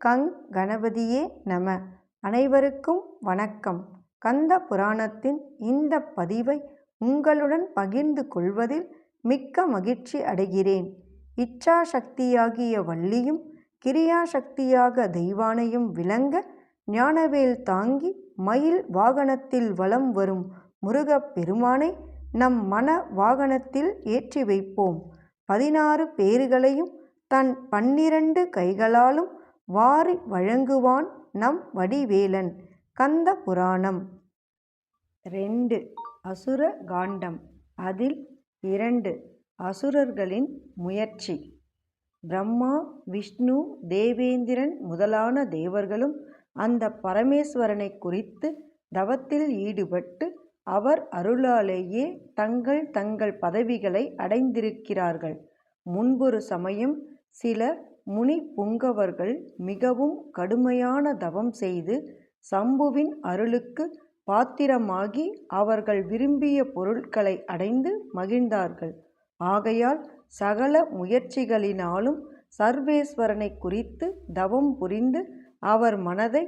கங் கணபதியே நம. அனைவருக்கும் வணக்கம். கந்த புராணத்தின் இந்த பதிவை உங்களுடன் பகிர்ந்து கொள்வதில் மிக்க மகிழ்ச்சி அடைகிறேன். இச்சாசக்தியாகிய வள்ளியும் கிரியாசக்தியாக தெய்வானையும் விளங்க ஞானவேல் தாங்கி மயில் வாகனத்தில் வலம் வரும் முருகப் பெருமானை நம் மன வாகனத்தில் ஏற்றி வைப்போம். 16 பேறுகளையும் தன் 12 கைகளாலும் வாரி வழங்குவான் நம் வடிவேலன். கந்த புராணம் 2 அசுர காண்டம். அதில் 2 அசுரர்களின் முயற்சி. பிரம்மா, விஷ்ணு, தேவேந்திரன் முதலான தேவர்களும் அந்த பரமேஸ்வரனை குறித்து தவத்தில் ஈடுபட்டு அவர் அருளாலேயே தங்கள் தங்கள் பதவிகளை அடைந்திருக்கிறார்கள். முன்பொரு சமயம் சில முனி புங்கவர்கள் மிகவும் கடுமையான தவம் செய்து சம்புவின் அருளுக்கு பாத்திரமாகி அவர்கள் விரும்பிய பொருட்களை அடைந்து மகிழ்ந்தார்கள். ஆகையால் சகல முயற்சிகளினாலும் சர்வேஸ்வரனை குறித்து தவம் புரிந்து அவர் மனதை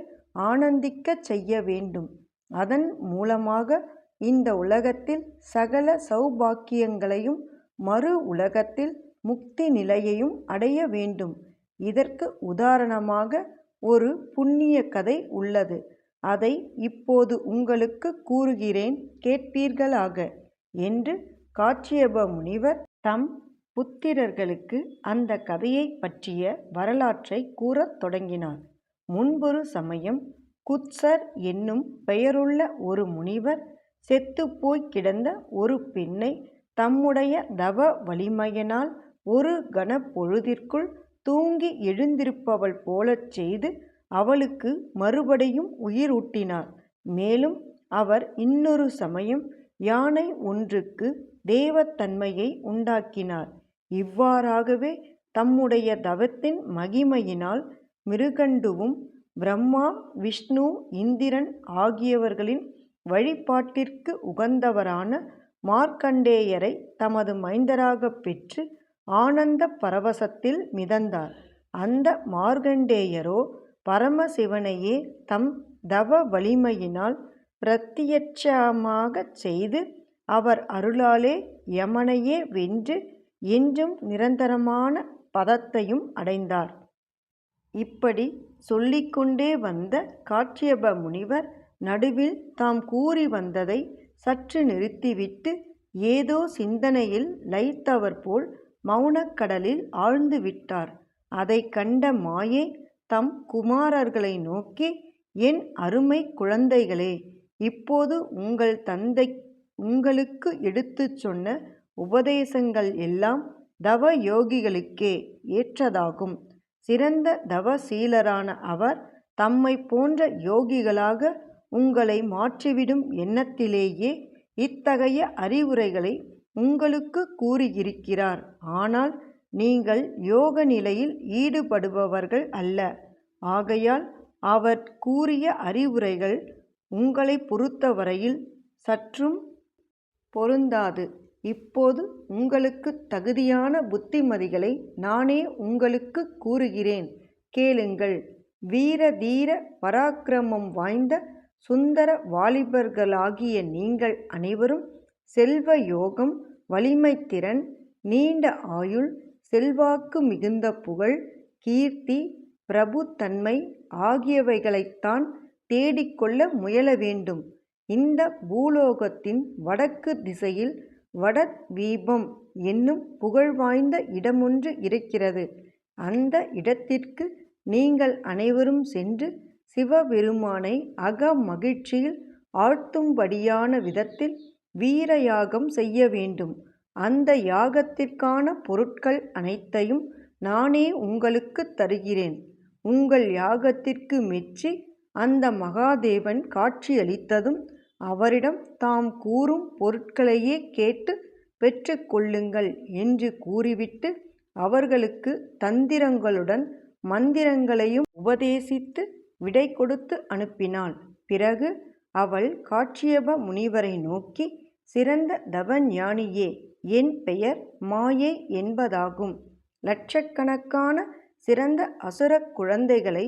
ஆனந்திக்கச் செய்ய வேண்டும். அதன் மூலமாக இந்த உலகத்தில் சகல சௌபாக்கியங்களையும் மறு உலகத்தில் முக்தி நிலையையும் அடைய வேண்டும். இதற்கு உதாரணமாக ஒரு புண்ணிய கதை உள்ளது. அதை இப்போது உங்களுக்கு கூறுகிறேன், கேட்பீர்களாக என்று காச்சியப முனிவர் தம் புத்திரர்களுக்கு அந்த கதையை பற்றிய வரலாற்றை கூறத் தொடங்கினார். முன்பொரு சமயம் குத்சர் என்னும் பெயருள்ள ஒரு முனிவர் செத்துப்போய் கிடந்த ஒரு பெண்ணை தம்முடைய தவ வலிமையினால் ஒரு கணப்பொழுதிற்குள் தூங்கி எழுந்திருப்பவள் போலச் செய்து அவளுக்கு மறுபடியும் உயிரூட்டினார். மேலும் அவர் இன்னொரு சமயம் யானை ஒன்றுக்கு தேவத்தன்மையை உண்டாக்கினார். இவ்வாறாகவே தம்முடைய தவத்தின் மகிமையினால் மிருகண்டுவும் பிரம்மா, விஷ்ணு, இந்திரன் ஆகியவர்களின் வழிபாட்டிற்கு உகந்தவரான மார்க்கண்டேயரை தமது மைந்தராகப் பெற்று ஆனந்த பரவசத்தில் மிதந்தார். அந்த மார்க்கண்டேயரோ பரமசிவனையே தம் தவ வலிமையினால் பிரத்யட்சமாகச் செய்து அவர் அருளாலே யமனையே வென்று என்றும் நிரந்தரமான பதத்தையும் அடைந்தார். இப்படி சொல்லிக்கொண்டே வந்த காச்சியப முனிவர் நடுவில் தாம் கூறி வந்ததை சற்று நிறுத்திவிட்டு ஏதோ சிந்தனையில் லயித்தவர் போல் மௌனக்கடலில் ஆழ்ந்து விட்டார். அதை கண்ட மாயை தம் குமாரர்களை நோக்கி, என் அருமை குழந்தைகளே, இப்போது உங்கள் தந்தை உங்களுக்கு எடுத்துச் சொன்ன உபதேசங்கள் எல்லாம் தவ யோகிகளுக்கே ஏற்றதாகும். சிறந்த தவசீலரான அவர் தம்மை போன்ற யோகிகளாக உங்களை மாற்றிவிடும் எண்ணத்திலேயே இத்தகைய அறிவுரைகளை உங்களுக்கு கூறியிருக்கிறார். ஆனால் நீங்கள் யோக நிலையில் ஈடுபடுபவர்கள் அல்ல. ஆகையால் அவர் கூறிய அறிவுரைகள் உங்களை பொறுத்தவரையில் சற்றும் பொருந்தாது. இப்போது உங்களுக்கு தகுதியான புத்திமதிகளை நானே உங்களுக்கு கூறுகிறேன், கேளுங்கள். வீர தீர பராக்கிரமம் வாய்ந்த சுந்தர வாலிபர்களாகிய நீங்கள் அனைவரும் செல்வ யோகம், வலிமைத்திறன், நீண்ட ஆயுள், செல்வாக்கு மிகுந்த புகழ், கீர்த்தி, பிரபுத்தன்மை ஆகியவைகளைத்தான் தேடிக்கொள்ள முயல வேண்டும். இந்த பூலோகத்தின் வடக்கு திசையில் வடத்வீபம் என்னும் புகழ்வாய்ந்த இடமொன்று இருக்கிறது. அந்த இடத்திற்கு நீங்கள் அனைவரும் சென்று சிவபெருமானை அக மகிழ்ச்சியில் ஆழ்த்தும்படியான விதத்தில் வீர யாகம் செய்ய வேண்டும். அந்த யாகத்திற்கான பொருட்கள் அனைத்தையும் நானே உங்களுக்கு தருகிறேன். உங்கள் யாகத்திற்கு மெச்சி அந்த மகாதேவன் காட்சியளித்ததும் அவரிடம் தாம் கூறும் பொருட்களையே கேட்டு பெற்று கொள்ளுங்கள் என்று கூறிவிட்டு அவர்களுக்கு தந்திரங்களுடன் மந்திரங்களையும் உபதேசித்து விடை கொடுத்து அனுப்பினாள். பிறகு அவள் காச்சியப முனிவரை நோக்கி, சிறந்த தவஞானியே, என் பெயர் மாயை என்பதாகும். லட்சக்கணக்கான சிறந்த அசுரக் குழந்தைகளை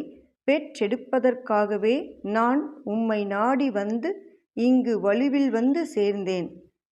பெற்றெடுப்பதற்காகவே நான் உம்மை நாடி வந்து இங்கு வலுவில் வந்து சேர்ந்தேன்.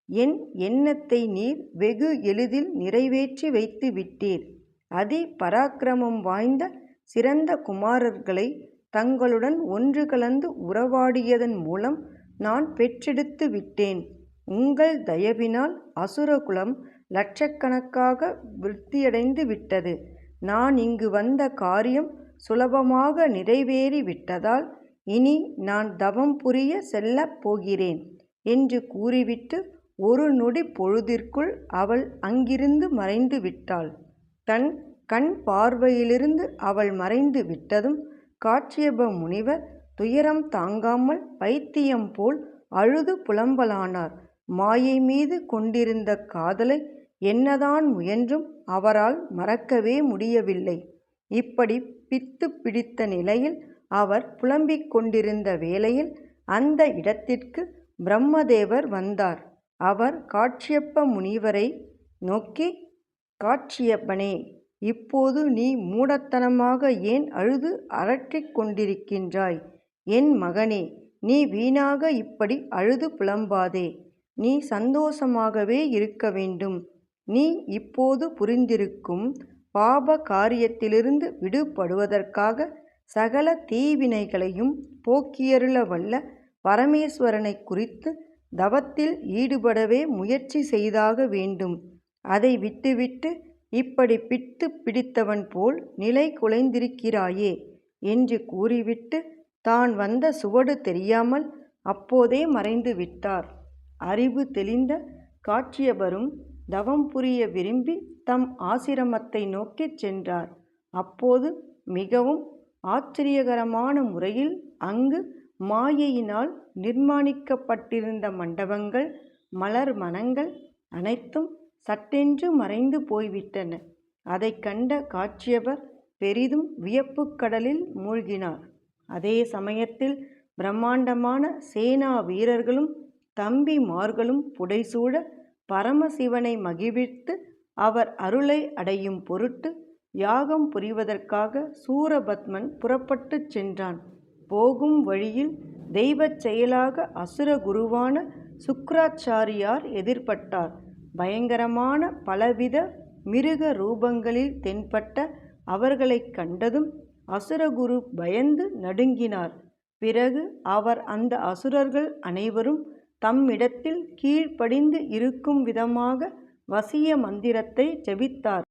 என் எண்ணத்தை நீர் வெகு எளிதில் நிறைவேற்றி வைத்து விட்டீர். அதி பராக்கிரமம் வாய்ந்த சிறந்த குமாரர்களை தங்களுடன் ஒன்று கலந்து உறவாடியதன் மூலம் நான் பெற்றெடுத்து விட்டேன். உங்கள் தயவினால் அசுரகுலம் லட்சக்கணக்காக விருத்தியடைந்து விட்டது. நான் இங்கு வந்த காரியம் சுலபமாக நிறைவேறி விட்டதால் இனி நான் தவம் புரிய செல்லப் போகிறேன் என்று கூறிவிட்டு ஒரு நொடி பொழுதிற்குள் அவள் அங்கிருந்து மறைந்து விட்டாள். தன் கண் பார்வையிலிருந்து அவள் மறைந்து விட்டதும் காட்சியப முனிவர் துயரம் தாங்காமல் பைத்தியம் போல் அழுது புலம்பலானார். மாயை மீது கொண்டிருந்த காதலை என்னதான் முயன்றும் அவரால் மறக்கவே முடியவில்லை. இப்படி பித்து பிடித்த நிலையில் அவர் புலம்பிக் கொண்டிருந்த வேளையில் அந்த இடத்திற்கு பிரம்மதேவர் வந்தார். அவர் காட்சியப்ப முனிவரை நோக்கி, காட்சியப்பனே, இப்போது நீ மூடத்தனமாக ஏன் அழுது அரற்றிக் கொண்டிருக்கின்றாய்? என் மகனே, நீ வீணாக இப்படி அழுது புலம்பாதே. நீ சந்தோஷமாகவே இருக்க வேண்டும். நீ இப்போது புரிந்திருக்கும் பாப காரியத்திலிருந்து விடுபடுவதற்காக சகல தீவினைகளையும் போக்கியருள வல்ல பரமேஸ்வரனை குறித்து தவத்தில் ஈடுபடவே முயற்சி செய்தாக வேண்டும். அதை விட்டுவிட்டு இப்படி பித்து பிடித்தவன் போல் நிலை குலைந்திருக்கிறாயே என்று கூறிவிட்டு தான் வந்த சுவடு தெரியாமல் அப்போதே மறைந்து விட்டார். அறிவு தெளிந்த காட்சியபரும் தவம் புரிய விரும்பி தம் ஆசிரமத்தை நோக்கிச் சென்றார். அப்போது மிகவும் ஆச்சரியகரமான முறையில் அங்கு மாயையினால் நிர்மாணிக்கப்பட்டிருந்த மண்டபங்கள், மலர் மனங்கள் அனைத்தும் சட்டென்று மறைந்து போய்விட்டன. அதை கண்ட காட்சியபர் பெரிதும் வியப்புக் கடலில் மூழ்கினார். அதே சமயத்தில் பிரம்மாண்டமான சேனா வீரர்களும் தம்பிமார்களும் புடைசூழ பரமசிவனை மகிழ்வித்து அவர் அருளை அடையும் பொருட்டு யாகம் புரிவதற்காக சூரபத்மன் புறப்பட்டுச் சென்றான். போகும் வழியில் தெய்வச் செயலாக அசுர குருவான சுக்ராச்சாரியார் எதிர்பட்டார். பயங்கரமான பலவித மிருக ரூபங்களில் தென்பட்ட அவர்களைக் கண்டதும் அசுரகுரு பயந்து நடுங்கினார். பிறகு அவர் அந்த அசுரர்கள் அனைவரும் தம்மிடத்தில் கீழ்ப்படிந்து இருக்கும் விதமாக வசிய மந்திரத்தை ஜபித்தார்.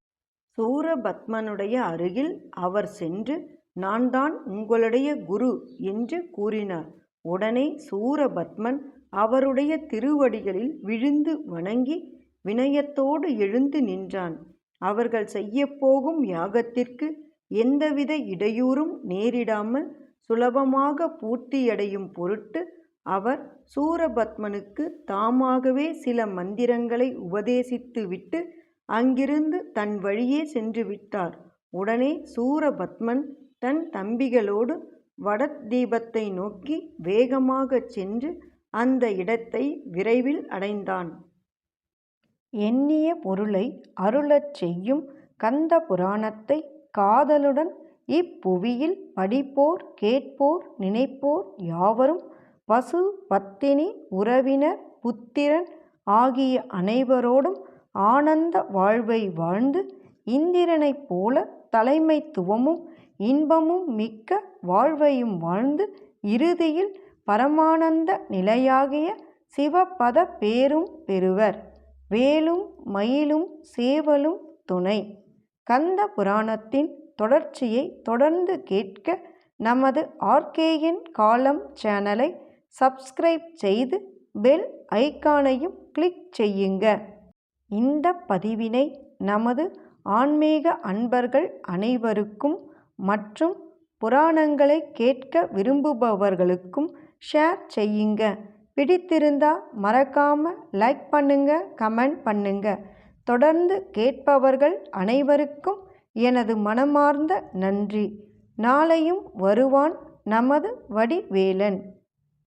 சூரபத்மனுடைய அருகில் அவர் சென்று, நான் தான் உங்களுடைய குரு என்று கூறினார். உடனே சூரபத்மன் அவருடைய திருவடிகளில் விழுந்து வணங்கி வினயத்தோடு எழுந்து நின்றான். அவர்கள் செய்யப்போகும் யாகத்திற்கு எந்தவித இடையூறும் நேரிடாமல் சுலபமாக பூர்த்தியடையும் பொருட்டு அவர் சூரபத்மனுக்கு தாமாகவே சில மந்திரங்களை உபதேசித்துவிட்டு அங்கிருந்து தன் வழியே சென்று விட்டார். உடனே சூரபத்மன் தன் தம்பிகளோடு வடதீபத்தை நோக்கி வேகமாகச் சென்று அந்த இடத்தை விரைவில் அடைந்தான். எண்ணிய பொருளை அருளச் செய்யும் கந்த புராணத்தை காதலுடன் இப்புவியில் படிப்போர், கேட்போர், நினைப்போர் யாவரும் பசு, பத்தினி, உறவினர், புத்திரன் ஆகிய அனைவரோடும் ஆனந்த வாழ்வை வாழ்ந்து இந்திரனைப் போல தலைமைத்துவமும் இன்பமும் மிக்க வாழ்வையும் வாழ்ந்து இறுதியில் பரமானந்த நிலையாகிய சிவபத பேரும் பெறுவர். வேலும் மயிலும் சேவலும் துணை. கந்த புராணத்தின் தொடர்ச்சியை தொடர்ந்து கேட்க நமது ஆர்கேஎன் காலம் சேனலை சப்ஸ்கிரைப் செய்து பெல் ஐகானையும் கிளிக் செய்யுங்க. இந்த பதிவினை நமது ஆன்மீக அன்பர்கள் அனைவருக்கும் மற்றும் புராணங்களை கேட்க விரும்புபவர்களுக்கும் ஷேர் செய்யுங்க. பிடித்திருந்தா மறக்காம லைக் பண்ணுங்க, கமெண்ட் பண்ணுங்க. தொடர்ந்து கேட்பவர்கள் அனைவருக்கும் எனது மனமார்ந்த நன்றி. நாளையும் வருவான் நமது வடிவேலன்.